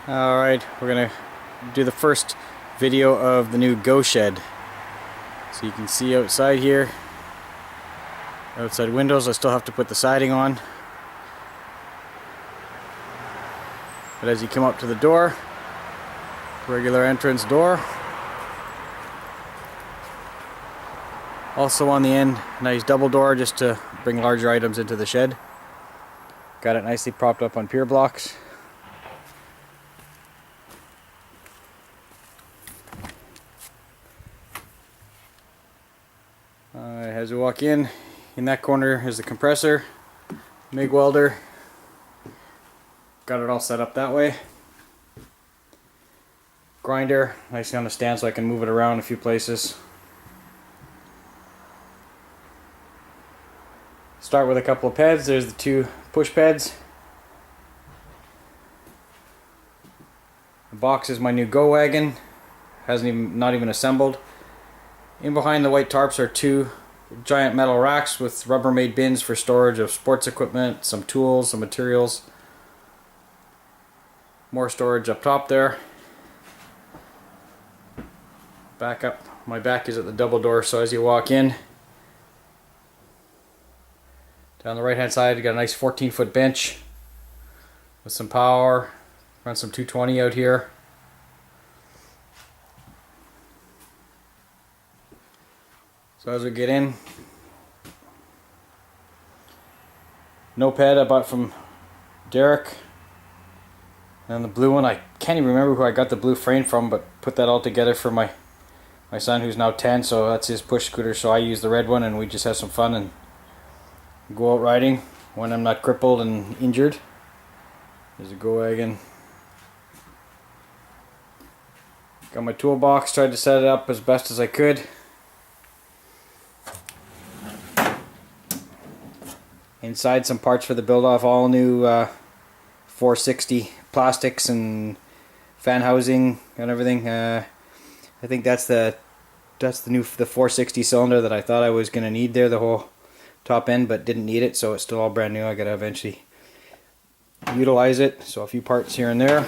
Alright, we're gonna do the first video of the new GoShed. So you can see outside here, outside windows. I still have to put the siding on. But as you come up to the door, regular entrance door. Also on the end, nice double door just to bring larger items into the shed. Got it nicely propped up on pier blocks. As we walk in that corner is the compressor, MIG welder. Got it all set up that way. Grinder, nicely on the stand so I can move it around a few places. Start with a couple of pads. There's the two push pads. The box is my new Go wagon. Not even assembled. In behind the white tarps are two giant metal racks with Rubbermaid bins for storage of sports equipment, some tools, some materials. More storage up top there. Back up. My back is at the double door, so as you walk in, down the right hand side you got a nice 14-foot bench with some power. Run some 220 out here. So as we get in, notepad I bought from Derek, and the blue one, I can't even remember who I got the blue frame from, but put that all together for my son who's now 10, so that's his push scooter, so I use the red one and we just have some fun and go out riding when I'm not crippled and injured. There's a Go wagon. Got my toolbox, tried to set it up as best as I could. Inside some parts for the build-off, all new 460 plastics and fan housing and everything. I think that's the 460 cylinder that I thought I was gonna need there, the whole top end, but didn't need it, so it's still all brand new. I gotta eventually utilize it. So a few parts here and there.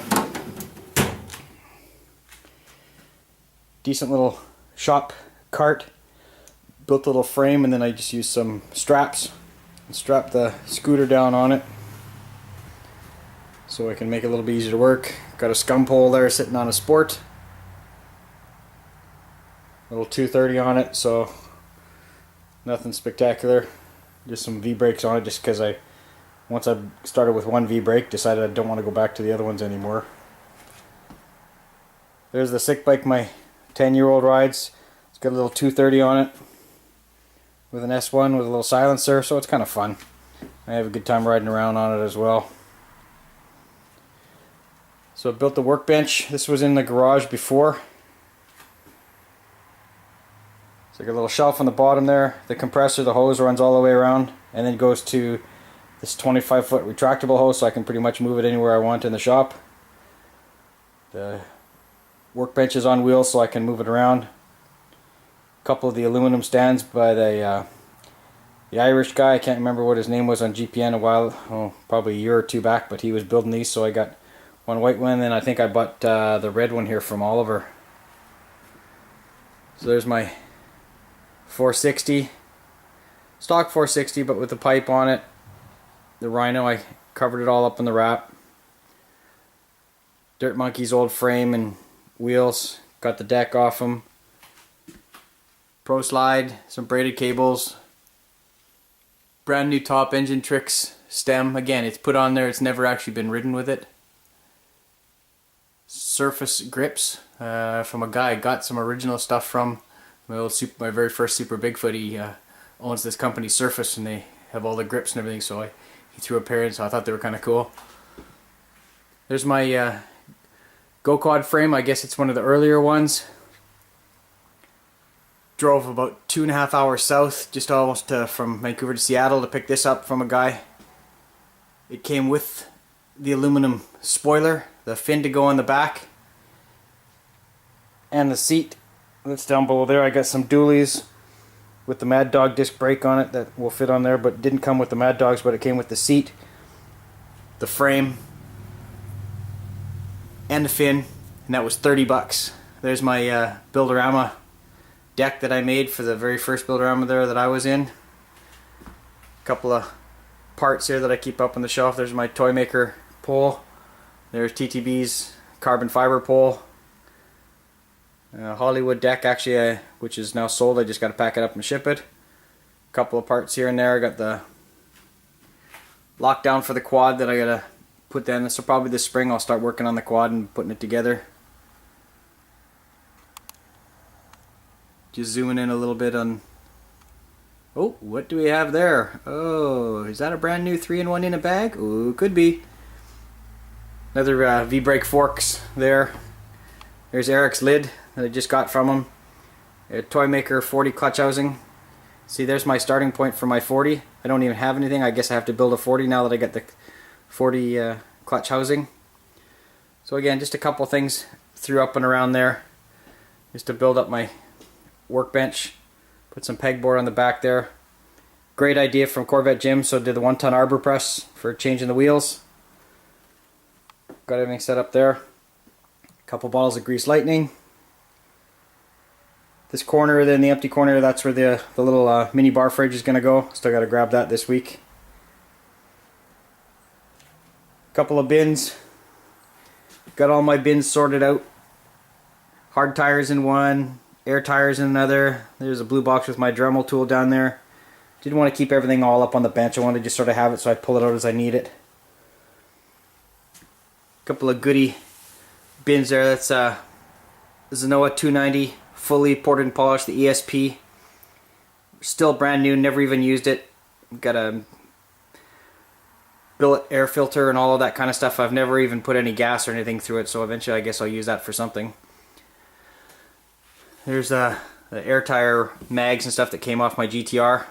Decent little shop cart. Built a little frame, and then I just used some straps and strap the scooter down on it so I can make it a little bit easier to work. Got a scum pole there sitting on a sport. Little 230 on it, so nothing spectacular. Just some V-brakes on it, just because once I started with one V-brake, decided I don't want to go back to the other ones anymore. There's the sick bike my 10-year-old rides. It's got a little 230 on it with an S1 with a little silencer, so it's kind of fun. I have a good time riding around on it as well. So I built the workbench. This was in the garage before. It's like a little shelf on the bottom there. The compressor, the hose runs all the way around and then goes to this 25-foot retractable hose, so I can pretty much move it anywhere I want in the shop. The workbench is on wheels, so I can move it around. A couple of the aluminum stands by the Irish guy. I can't remember what his name was on GPN probably a year or two back, but he was building these, so I got one white one, and I think I bought the red one here from Oliver. So there's my 460, stock 460, but with the pipe on it. The Rhino, I covered it all up in the wrap. Dirt Monkey's old frame and wheels, got the deck off them. Pro slide, some braided cables. Brand new top Engine Tricks stem. Again, it's put on there, it's never actually been ridden with it. Surface grips from a guy I got some original stuff from. My very first Super Bigfoot. He owns this company, Surface, and they have all the grips and everything, so he threw a pair in, so I thought they were kind of cool. There's my GoQuad frame. I guess it's one of the earlier ones. Drove about 2.5 hours south, just almost from Vancouver to Seattle, to pick this up from a guy. It came with the aluminum spoiler, the fin to go on the back, and the seat that's down below there. I got some dualies with the Mad Dog disc brake on it that will fit on there, but didn't come with the Mad Dogs, but it came with the seat, the frame, and the fin, and that was 30 bucks. There's my Builderama deck that I made for the very first Builderama there that I was in. A couple of parts here that I keep up on the shelf. There's my Toy Maker pole. There's TTB's carbon fiber pole. Hollywood deck, actually, which is now sold. I just got to pack it up and ship it. A couple of parts here and there. I got the lockdown for the quad that I gotta put down. So probably this spring I'll start working on the quad and putting it together. Just zooming in a little bit on. Oh, what do we have there? Oh, is that a brand new 3-in-1 in a bag? Oh, could be. Another V-brake forks there. There's Eric's lid that I just got from him. A Toy Maker 40 clutch housing. See, there's my starting point for my 40. I don't even have anything. I guess I have to build a 40 now that I got the 40 clutch housing. So again, just a couple things threw up and around there just to build up my workbench. Put some pegboard on the back there. Great idea from Corvette Jim. So did the 1-ton arbor press for changing the wheels. Got everything set up there. Couple bottles of Grease Lightning. This corner, then the empty corner, that's where the little mini bar fridge is going to go. Still got to grab that this week. Couple of bins. Got all my bins sorted out. Hard tires in one, air tires in another. There's a blue box with my Dremel tool down there. Didn't want to keep everything all up on the bench. I wanted to just sort of have it so I pull it out as I need it. Couple of goodie bins there. That's Zenoa 290 fully ported and polished, the ESP. Still brand new, never even used it. Got a billet air filter and all of that kind of stuff. I've never even put any gas or anything through it, so eventually I guess I'll use that for something. There's the air tire mags and stuff that came off my GTR.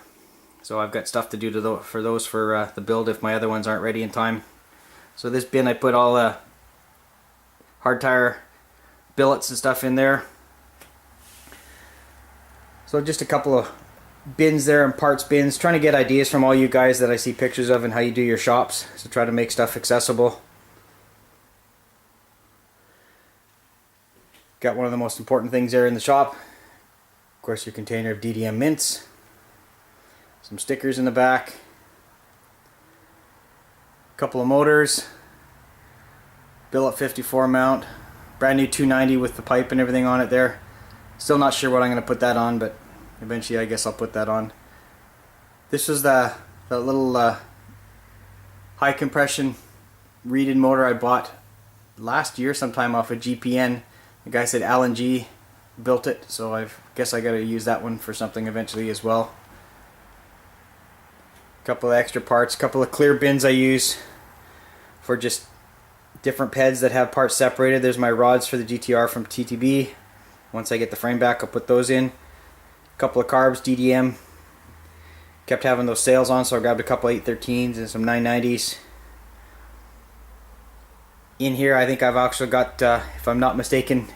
So I've got stuff to do to for those for the build if my other ones aren't ready in time. So this bin I put all the hard tire billets and stuff in there. So just a couple of bins there and parts bins. Trying to get ideas from all you guys that I see pictures of and how you do your shops. So try to make stuff accessible. Got one of the most important things there in the shop. Of course, your container of DDM mints. Some stickers in the back. Couple of motors. Billet 54 mount. Brand new 290 with the pipe and everything on it there. Still not sure what I'm going to put that on, but eventually I guess I'll put that on. This was the little high compression reed-in motor I bought last year sometime off of GPN. The guy said Alan G built it, so I guess I got to use that one for something eventually as well. Couple of extra parts, couple of clear bins I use for just different PEDs that have parts separated. There's my rods for the GTR from TTB. Once I get the frame back, I'll put those in. A couple of carbs, DDM. Kept having those sales on, so I grabbed a couple 813s and some 990s. In here, I think I've also got, if I'm not mistaken,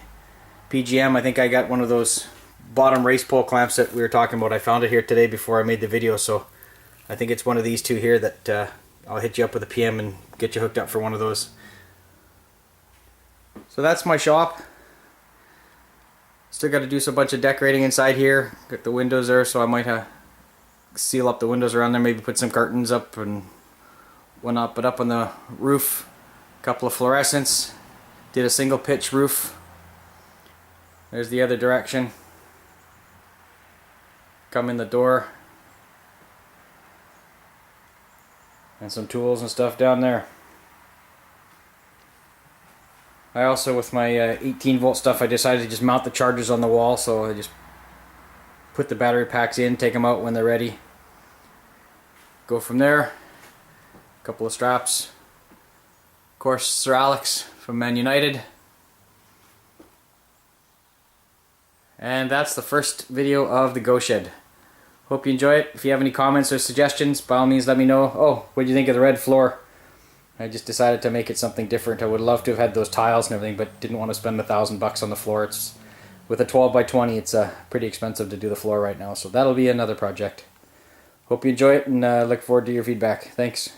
PGM. I think I got one of those bottom race pole clamps that we were talking about. I found it here today before I made the video, so I think it's one of these two here that I'll hit you up with a PM and get you hooked up for one of those. So that's my shop. Still got to do some bunch of decorating inside here. Got the windows there, so I might seal up the windows around there, maybe put some curtains up and whatnot. But up on the roof, a couple of fluorescents. Did a single pitch roof. There's the other direction. Come in the door. And some tools and stuff down there. I also, with my 18 volt stuff, I decided to just mount the chargers on the wall, so I just put the battery packs in, take them out when they're ready. Go from there. A couple of straps. Of course, Sir Alex from Man United. And that's the first video of the GoShed. Hope you enjoy it. If you have any comments or suggestions, by all means let me know. Oh, what do you think of the red floor? I just decided to make it something different. I would love to have had those tiles and everything, but didn't want to spend $1,000 on the floor. It's with a 12 by 20, it's pretty expensive to do the floor right now. So that'll be another project. Hope you enjoy it and look forward to your feedback. Thanks.